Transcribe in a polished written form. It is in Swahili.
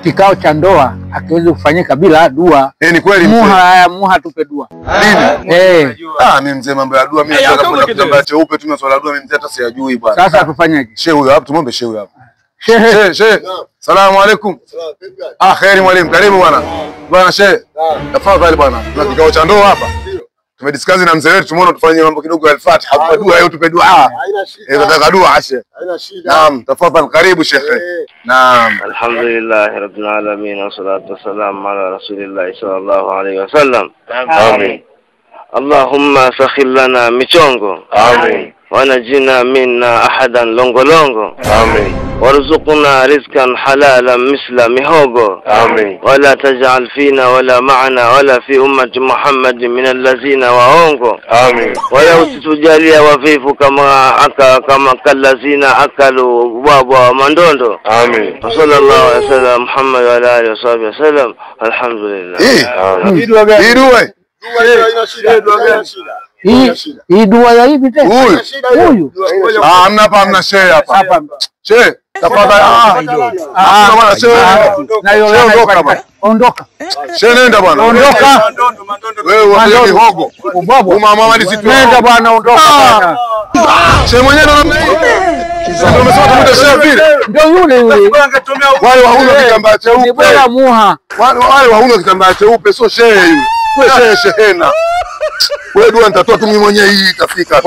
kikao cha ndoa akiwezi kufanyika bila dua. Ni kweli Muha tupe dua. Lini? Mimi mzee mambo ya dua mimi nataka kwenda kitambaa cheupe tu swala dua mimi mzee hata siyajui bwana. Sasa tufanyaje? Shehe huyo hapo tumombe shehe huyo hapo. Shehe. Salamu alaykum. Khairi mwalimu, karibu bwana. Bwana shehe. Tafadhali bwana. Tuna kikao cha ndoa hapa. Tumediscuss na mzee wetu tumeona tufanye mambo kidogo ya al-Fatiha. Hapa dua hiyo tupe dua. Haina shida. Nataka dua shehe. Haina shida. Naam, tafadhali karibu shehe. Naam. Alhamdulillah rabbil alamin wa salatu wassalamu ala rasulillah sallallahu alayhi wasallam. Amin. Allahumma sakhir lana michongo. Amin. ونجنا منا أحدا لونغو لونغو آمين. وارزقنا رزقا حلالا مثل مهوغو آمين. ولا تجعل فينا ولا معنا ولا في أمة محمد من الذين وهونغو آمين. ولا تتجالي وفيف كما كالذين أكلوا بابا مندوندو آمين. وصلى الله عليه وسلم محمد وعلى آله وصحبه وسلم الحمد لله. Hii dua ya hivi tena. Huyu. Hamna hapa, hamna shehe hapa. Shehe, tafadhali. Bwana shehe. Na yule ondoka. Shehe nenda bwana. Ondoka. Wewe wapi hogo? Ubabo. Mama hadi situ. Nenda bwana, ondoka bwana. Shehe mwenyewe ndo namna hiyo. Sasa umesema tumuite shehe vile. Ndio yule. Wale wauna kitambaa cheupe. Bwana muha. Wale wauna kitambaa cheupe sio shehe yule. Wewe shehe shehena. Wewe dua nitatoa tu mimi mwenyewe, hii itafika.